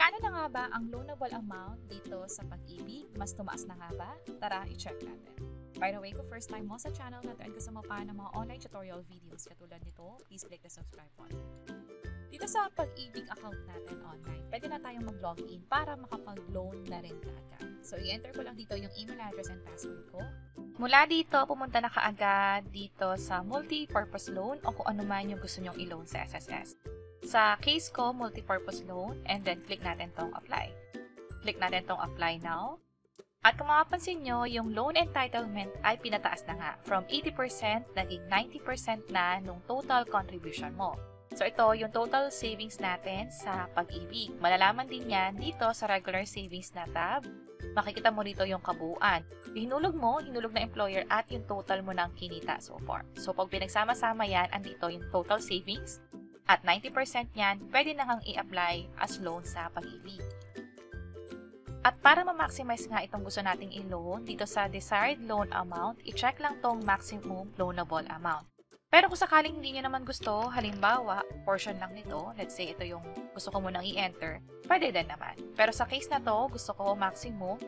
Magkano na nga ba ang loanable amount dito sa Pag-ibig? Mas tumaas na nga ba? Tara, i-check natin. By the way, kung first time mo sa channel natin at gusto mo pa ng mga online tutorial videos katulad nito, please click the subscribe button. Dito sa Pag-ibig account natin online, pwede na tayong mag-login para makapag-loan na rin kaagad. So, i-enter ko lang dito yung email address and password ko. Mula dito, pumunta na kaagad dito sa multi-purpose loan o kung ano man yung gusto nyong i-loan sa SSS. Sa case ko, multi-purpose loan, and then click natin tong apply. Click natin tong apply now. At kung mapapansin nyo, yung loan entitlement ay pinataas na nga. From 80%, naging 90% na nung total contribution mo. So ito, yung total savings natin sa Pag-ibig. Malalaman din yan dito sa regular savings na tab. Makikita mo dito yung kabuuan. Yung hinulog mo, hinulog na employer at yung total mo ng kinita so far. So pag pinagsama-sama yan, andito yung total savings. At 90% yan, pwede na kang i-apply as loan sa Pag-ibig. At para ma-maximize nga itong gusto nating i-loan, dito sa desired loan amount, i-check lang tong maximum loanable amount. Pero kung sakaling hindi nyo naman gusto, halimbawa, portion lang nito, let's say ito yung gusto ko munang i-enter, pwede din naman. Pero sa case na to, gusto ko maximum,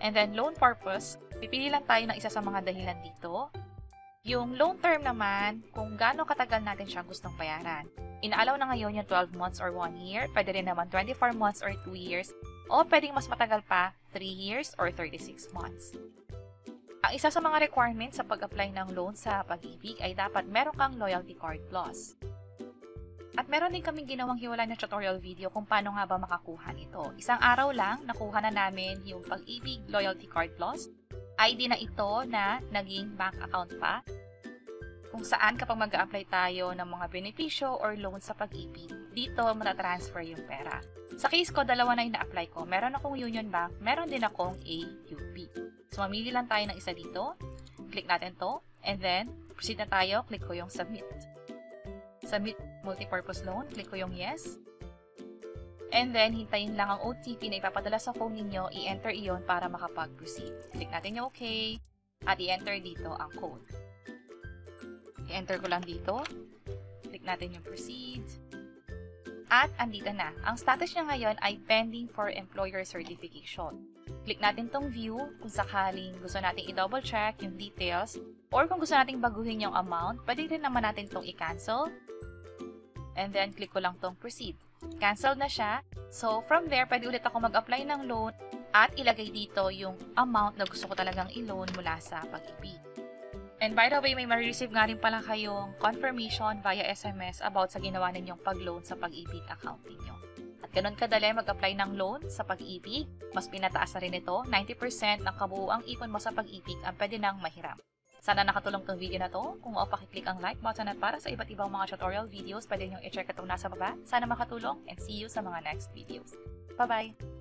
and then loan purpose, pipili lang tayo ng isa sa mga dahilan dito. Yung loan term naman, kung gaano katagal natin siya gustong bayaran. Inaalaw na ngayon yung 12 months or 1 year, pwede rin naman 24 months or 2 years, o pwedeng mas matagal pa, 3 years or 36 months. Ang isa sa mga requirements sa pag-apply ng loan sa Pag-ibig ay dapat meron kang loyalty card plus. At meron din kaming ginawang hiwalay na tutorial video kung paano nga ba makakuha nito. Isang araw lang, nakuha na namin yung Pag-ibig Loyalty Card Plus. ID na ito na naging bank account pa, kung saan kapag mag-a-apply tayo ng mga benepisyo or loan sa Pag-ibig, dito matatransfer yung pera. Sa case ko, dalawa na yung na-apply ko. Meron akong Union Bank, meron din akong AUB. So, mamili lang tayo ng isa dito. Click natin to. And then, proceed na tayo. Click ko yung Submit. Submit Multipurpose Loan. Click ko yung Yes. And then, hintayin lang ang OTP na ipapadala sa phone ninyo. I-enter iyon para makapag-proceed. Click natin yung OK. At i-enter dito ang code. I-enter ko lang dito. Click natin yung Proceed. At andito na. Ang status niya ngayon ay pending for employer certification. Click natin tong view kung sakaling gusto natin i-double check yung details or kung gusto natin baguhin yung amount, pwede rin naman natin tong i-cancel. And then click ko lang tong proceed. Cancel na siya. So from there, pwede ulit ako mag-apply ng loan at ilagay dito yung amount na gusto ko talagang i-loan mula sa Pag-ibig. And by the way, may ma-receive nga rin pala kayong confirmation via SMS about sa ginawa ninyong pag-loan sa Pag-ibig account ninyo. At ganun kadali mag-apply ng loan sa Pag-ibig, mas pinataas na rin ito, 90% ng kabuuang ipon mo sa Pag-ibig ang pwede nang mahiram. Sana nakatulong tong video na to. Kung pakiclick ang like button at para sa iba't ibang mga tutorial videos, pwede nyo i-check itong nasa baba. Sana makatulong and see you sa mga next videos. Bye-bye!